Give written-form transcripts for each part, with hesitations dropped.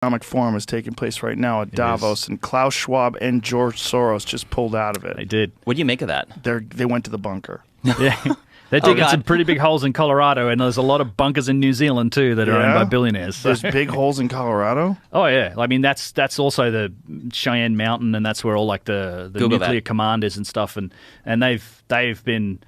Economic Forum is taking place right now at Davos, and Klaus Schwab and George Soros just pulled out of it. They did. What do you make of that? They went to the bunker. Yeah. They're digging some pretty big holes in Colorado, and there's a lot of bunkers in New Zealand, too, that are owned by billionaires. So. There's big holes in Colorado? Oh, yeah. I mean, that's also the Cheyenne Mountain, and that's where all like the nuclear command is and stuff. And they've been...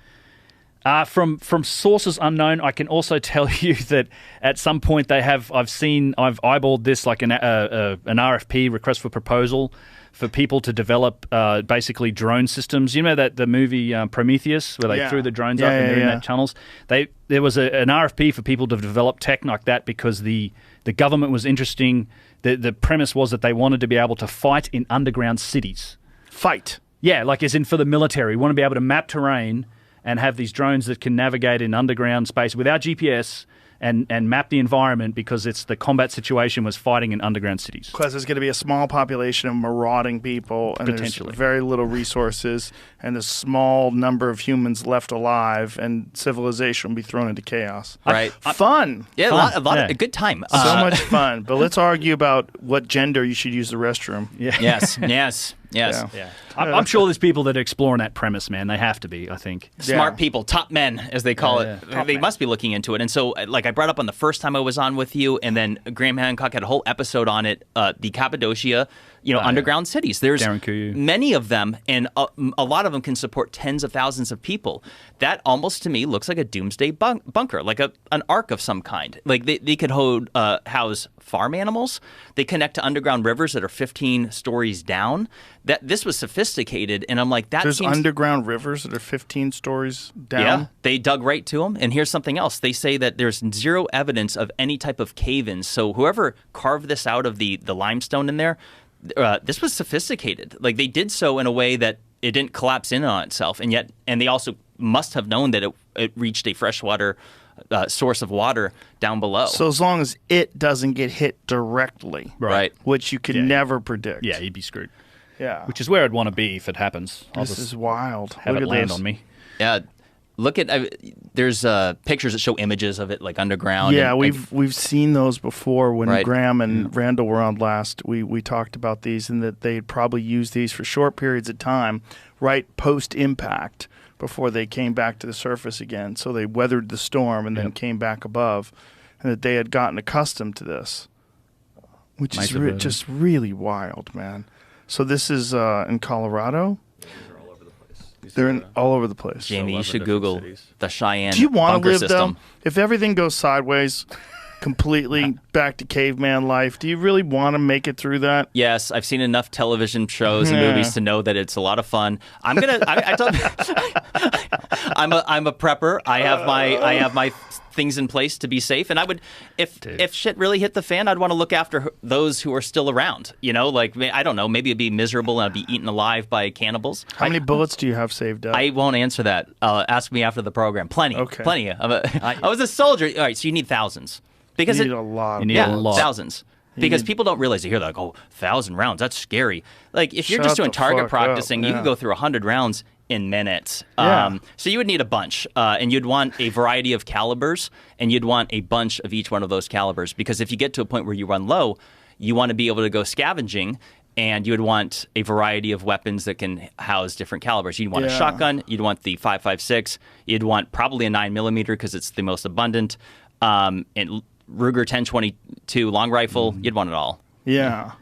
From sources unknown, I can also tell you that at some point I've eyeballed this like an RFP, request for proposal, for people to develop basically drone systems. You know that the movie Prometheus, where they threw the drones up and they're in that tunnels? There was an RFP for people to develop tech like that because the government was interesting. The premise was that they wanted to be able to fight in underground cities. Fight? Yeah, like as in for the military. We want to be able to map terrain and have these drones that can navigate in underground space without GPS and map the environment, because it's the combat situation was fighting in underground cities. Because there's going to be a small population of marauding people, and there's very little resources, and a small number of humans left alive, and civilization will be thrown into chaos. Right. Fun. Yeah, fun. a lot of a good time. So much fun. But let's argue about what gender you should use the restroom. Yeah. Yes. Yeah. I'm sure there's people that are exploring that premise, man. They have to be, I think. Smart people, top men, as they call it. They must be looking into it. And so, like I brought up on the first time I was on with you, and then Graham Hancock had a whole episode on it, the Cappadocia, underground cities. There's many of them, and a lot of them can support tens of thousands of people. That almost, to me, looks like a doomsday bunker, like an ark of some kind. Like they could house farm animals. They connect to underground rivers that are 15 stories down. This was sophisticated, and I'm like, there's underground rivers that are 15 stories down? Yeah, they dug right to them. And here's something else. They say that there's zero evidence of any type of cave-ins. So whoever carved this out of the limestone in there, this was sophisticated. Like, they did so in a way that it didn't collapse in on itself, and they also must have known that it reached a freshwater source of water down below. So as long as it doesn't get hit directly, right, which you can never predict. Yeah, you'd be screwed. Yeah, which is where I'd want to be if it happens. This is wild. Have it land on me. Yeah. Look at there's pictures that show images of it like underground. Yeah, we've seen those before when Graham and Randall were on last. We talked about these, and that they'd probably use these for short periods of time, right post impact, before they came back to the surface again. So they weathered the storm and then came back above, and that they had gotten accustomed to this, which is just really wild, man. So this is in Colorado. They're all over the place. Jamie, you should Google the Cheyenne. Do you want to live system. though? If everything goes sideways, completely back to caveman life, do you really want to make it through that? Yes, I've seen enough television shows and movies to know that it's a lot of fun. I'm a prepper. I have my things in place to be safe, and I would, if shit really hit the fan, I'd want to look after those who are still around. Like, I don't know, maybe it'd be miserable and I'd be eaten alive by cannibals. How many bullets do you have saved up? I won't answer that. Ask me after the program. Plenty. Okay. Plenty. I was a soldier. All right, so you need thousands. Because you need a lot. You need a lot. Thousands. Because people don't realize, they hear like, 1,000 rounds, that's scary. Like, if you're just doing target practicing, you can go through 100 rounds in minutes. So you would need a bunch, and you'd want a variety of calibers, and you'd want a bunch of each one of those calibers, because if you get to a point where you run low, you want to be able to go scavenging, and you would want a variety of weapons that can house different calibers. You'd want a shotgun, you'd want the 5.56, you'd want probably a 9mm because it's the most abundant, and Ruger 1022 long rifle, you'd want it all. Yeah.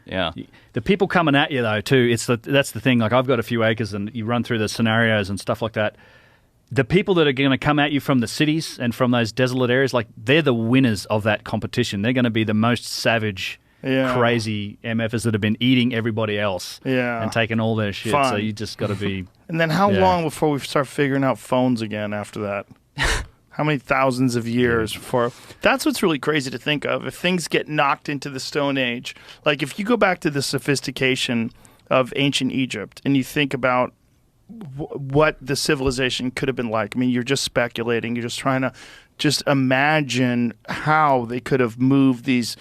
The people coming at you, though, too, that's the thing. Like, I've got a few acres, and you run through the scenarios and stuff like that. The people that are going to come at you from the cities and from those desolate areas, like, they're the winners of that competition. They're going to be the most savage, crazy MFers that have been eating everybody else and taking all their shit. Fun. So you just got to be... And then how long before we start figuring out phones again after that? How many thousands of years before? That's what's really crazy to think of. If things get knocked into the Stone Age, like if you go back to the sophistication of ancient Egypt and you think about what the civilization could have been like. I mean, you're just speculating. You're just trying to just imagine how they could have moved these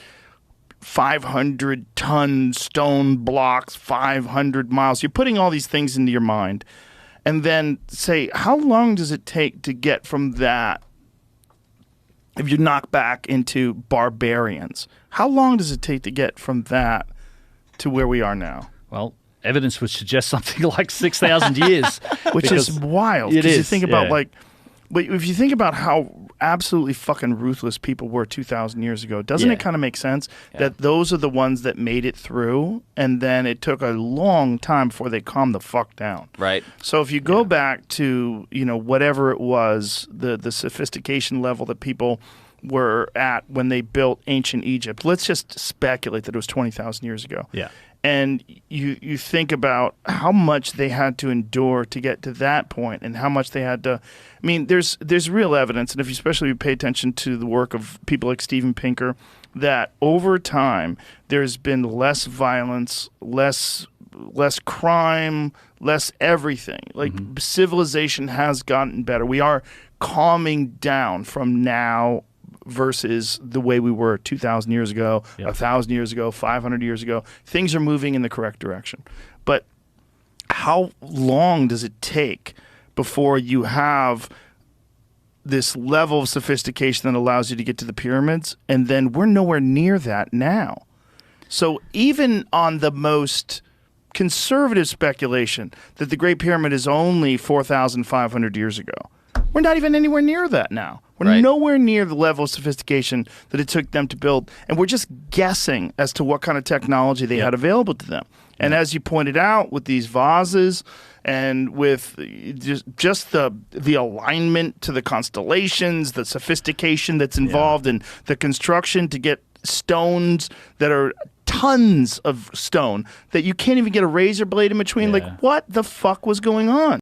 500-ton stone blocks 500 miles. You're putting all these things into your mind. And then say, how long does it take to get from that if you knock back into barbarians, how long does it take to get from that to where we are now? Well, evidence would suggest something like 6,000 years. Which is wild. It is. You think about but if you think about how absolutely fucking ruthless people were 2,000 years ago, doesn't it kind of make sense that those are the ones that made it through, and then it took a long time before they calmed the fuck down? Right. So if you go back to, whatever it was, the sophistication level that people were at when they built ancient Egypt, let's just speculate that it was 20,000 years ago. Yeah. And you think about how much they had to endure to get to that point, and how much they had to. I mean, there's real evidence, and if you especially pay attention to the work of people like Steven Pinker, that over time there's been less violence, less crime, less everything. Like civilization has gotten better. We are calming down from now versus the way we were 2,000 years ago, 1,000 years ago, 500 years ago. Things are moving in the correct direction. But how long does it take before you have this level of sophistication that allows you to get to the pyramids? And then we're nowhere near that now. So even on the most conservative speculation that the Great Pyramid is only 4,500 years ago, we're not even anywhere near that now. We're nowhere near the level of sophistication that it took them to build. And we're just guessing as to what kind of technology they had available to them. And as you pointed out, with these vases and with just the alignment to the constellations, the sophistication that's involved in the construction to get stones that are tons of stone that you can't even get a razor blade in between. Like, what the fuck was going on?